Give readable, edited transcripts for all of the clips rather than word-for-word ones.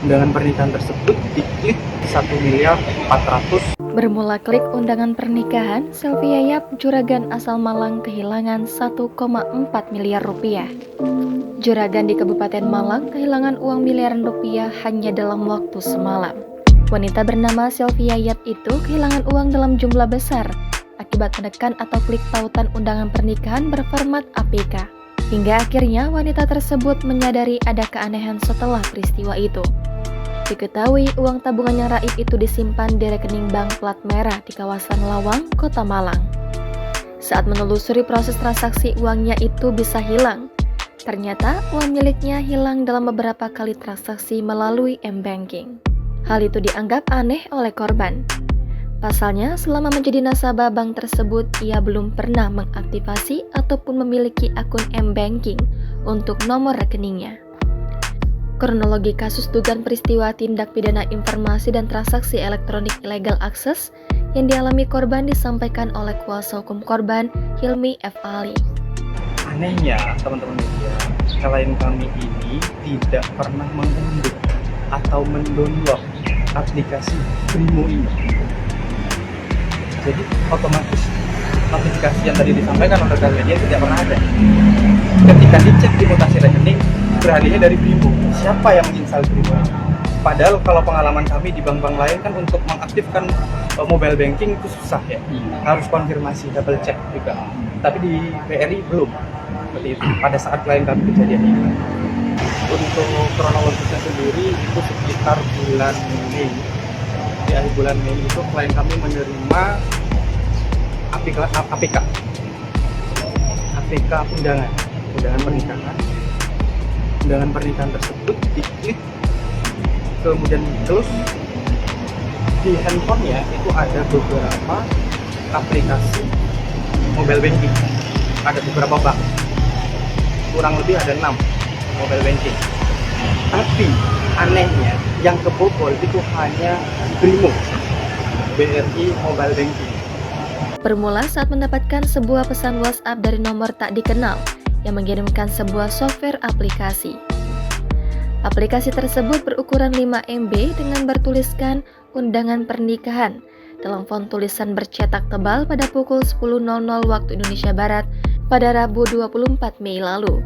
Undangan pernikahan tersebut diklik 1.400.000.000. Bermula klik undangan pernikahan, Sylvia Yap, juragan asal Malang, kehilangan 1,4 miliar rupiah. Juragan di Kabupaten Malang kehilangan uang miliaran rupiah hanya dalam waktu semalam. Wanita bernama Sylvia Yap itu kehilangan uang dalam jumlah besar akibat menekan atau klik tautan undangan pernikahan berformat APK. Hingga akhirnya wanita tersebut menyadari ada keanehan setelah peristiwa itu. Diketahui uang tabungan yang raib itu disimpan di rekening bank plat merah di kawasan Lawang, Kota Malang. Saat menelusuri proses transaksi uangnya itu bisa hilang. Ternyata uang miliknya hilang dalam beberapa kali transaksi melalui m-banking. Hal itu dianggap aneh oleh korban. Pasalnya, selama menjadi nasabah bank tersebut, ia belum pernah mengaktifasi ataupun memiliki akun m-banking untuk nomor rekeningnya. Kronologi kasus dugaan peristiwa tindak pidana informasi dan transaksi elektronik illegal access yang dialami korban disampaikan oleh kuasa hukum korban, Hilmi F. Ali. Anehnya, teman-teman media, klien kami ini tidak pernah mengunduh atau mendownload aplikasi Brimo ini. Jadi otomatis notifikasi yang tadi disampaikan oleh rekan media tidak pernah ada. Ketika dicek di mutasi rekening, beralihnya dari Brimo. Siapa yang menginstal Brimo? Padahal kalau pengalaman kami di bank-bank lain kan untuk mengaktifkan mobile banking itu susah ya. Harus konfirmasi, double check juga. Tapi di BRI belum. Seperti itu. Pada saat klien kami kejadian ini. Untuk kronologisnya sendiri itu sekitar bulan Mei. Di akhir bulan Mei itu klien kami menerima APK undangan pernikahan. Undangan pernikahan tersebut diklik, kemudian close. Di handphonenya itu ada beberapa aplikasi mobile banking, ada beberapa bank, kurang lebih ada 6 mobile banking. Tapi anehnya yang kebobol itu hanya Brimo, BRI Mobile Banking. Bermula saat mendapatkan sebuah pesan WhatsApp dari nomor tak dikenal yang mengirimkan sebuah software aplikasi. Aplikasi tersebut berukuran 5 MB dengan bertuliskan undangan pernikahan dalam font tulisan bercetak tebal pada pukul 10.00 waktu Indonesia Barat pada Rabu 24 Mei lalu.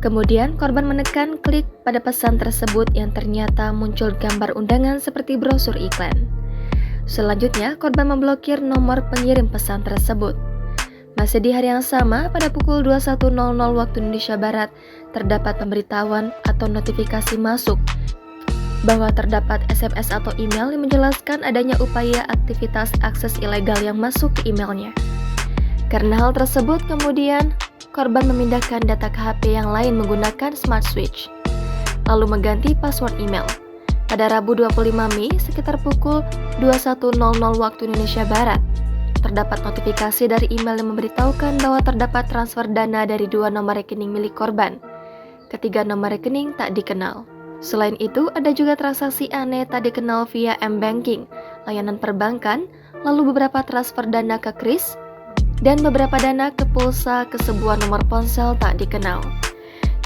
Kemudian korban menekan klik pada pesan tersebut yang ternyata muncul gambar undangan seperti brosur iklan. Selanjutnya, korban memblokir nomor pengirim pesan tersebut. Masih di hari yang sama, pada pukul 21.00 waktu Indonesia Barat, terdapat pemberitahuan atau notifikasi masuk bahwa terdapat SMS atau email yang menjelaskan adanya upaya aktivitas akses ilegal yang masuk ke emailnya. Karena hal tersebut, kemudian korban memindahkan data ke HP yang lain menggunakan Smart Switch, lalu mengganti password email. Pada Rabu 25 Mei sekitar pukul 21.00 waktu Indonesia Barat, terdapat notifikasi dari email yang memberitahukan bahwa terdapat transfer dana dari 2 nomor rekening milik korban. Ketiga nomor rekening tak dikenal. Selain itu, ada juga transaksi aneh tak dikenal via m-banking, layanan perbankan, lalu beberapa transfer dana ke kris, dan beberapa dana ke pulsa ke sebuah nomor ponsel tak dikenal.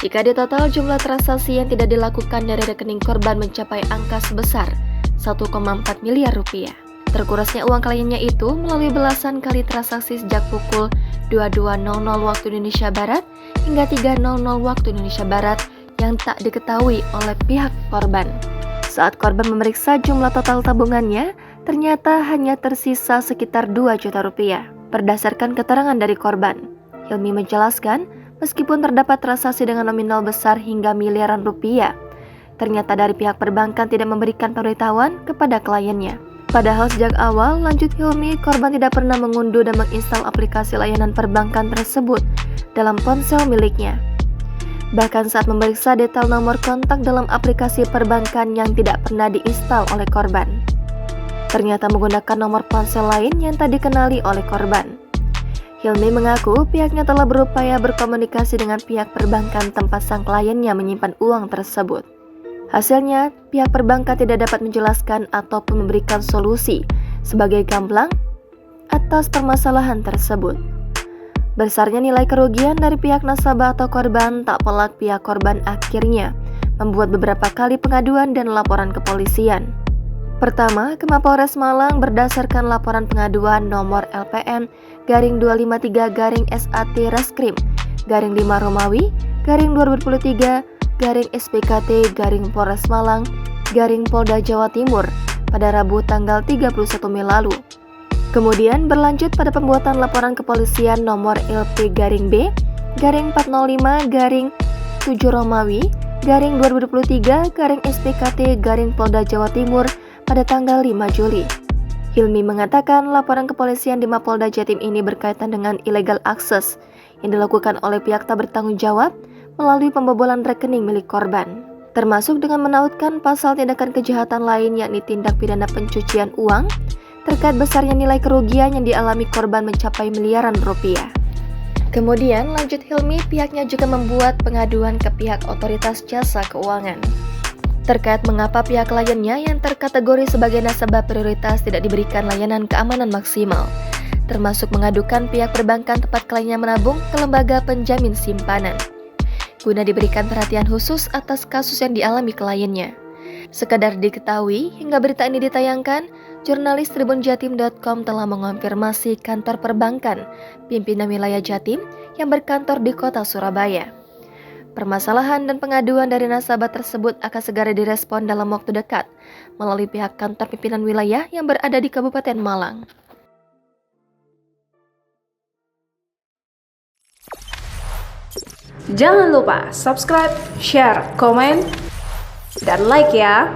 Jika ditotal jumlah transaksi yang tidak dilakukan dari rekening korban mencapai angka sebesar 1,4 miliar rupiah. Terkurasnya uang kliennya itu melalui belasan kali transaksi sejak pukul 22.00 waktu Indonesia Barat hingga 3.00 waktu Indonesia Barat yang tak diketahui oleh pihak korban. Saat korban memeriksa jumlah total tabungannya, ternyata hanya tersisa sekitar 2 juta rupiah. Berdasarkan keterangan dari korban, Hilmi menjelaskan, meskipun terdapat transaksi dengan nominal besar hingga miliaran rupiah, ternyata dari pihak perbankan tidak memberikan pemberitahuan kepada kliennya. Padahal sejak awal, lanjut Hilmi, korban tidak pernah mengunduh dan menginstal aplikasi layanan perbankan tersebut dalam ponsel miliknya. Bahkan saat memeriksa detail nomor kontak dalam aplikasi perbankan yang tidak pernah diinstal oleh korban, ternyata menggunakan nomor ponsel lain yang tak dikenali oleh korban. Hilmi mengaku pihaknya telah berupaya berkomunikasi dengan pihak perbankan tempat sang kliennya menyimpan uang tersebut. Hasilnya, pihak perbankan tidak dapat menjelaskan ataupun memberikan solusi sebagai gamblang atas permasalahan tersebut. Besarnya nilai kerugian dari pihak nasabah atau korban tak pelak pihak korban akhirnya membuat beberapa kali pengaduan dan laporan ke polisian. Pertama, ke Mapolres Malang berdasarkan laporan pengaduan nomor LPN garing 253 garing SAT Reskrim garing 5 Romawi garing 2023 garing SPKT garing Polres Malang garing Polda Jawa Timur pada Rabu tanggal 31 Mei lalu. Kemudian berlanjut pada pembuatan laporan kepolisian nomor LP garing B garing 405 garing 7 Romawi garing 2023 garing SPKT garing Polda Jawa Timur pada tanggal 5 Juli. Hilmi mengatakan laporan kepolisian di Mapolda Jatim ini berkaitan dengan illegal access yang dilakukan oleh pihak tak bertanggung jawab melalui pembobolan rekening milik korban, termasuk dengan menautkan pasal tindakan kejahatan lain yakni tindak pidana pencucian uang terkait besarnya nilai kerugian yang dialami korban mencapai miliaran rupiah. Kemudian lanjut Hilmi, pihaknya juga membuat pengaduan ke pihak otoritas jasa keuangan terkait mengapa pihak kliennya yang terkategori sebagai nasabah prioritas tidak diberikan layanan keamanan maksimal, termasuk mengadukan pihak perbankan tempat kliennya menabung ke lembaga penjamin simpanan, guna diberikan perhatian khusus atas kasus yang dialami kliennya. Sekadar diketahui, hingga berita ini ditayangkan, jurnalis tribunjatim.com telah mengonfirmasi kantor perbankan pimpinan wilayah Jatim yang berkantor di kota Surabaya. Permasalahan dan pengaduan dari nasabah tersebut akan segera direspon dalam waktu dekat melalui pihak kantor pimpinan wilayah yang berada di Kabupaten Malang. Jangan lupa subscribe, share, komen, dan like ya!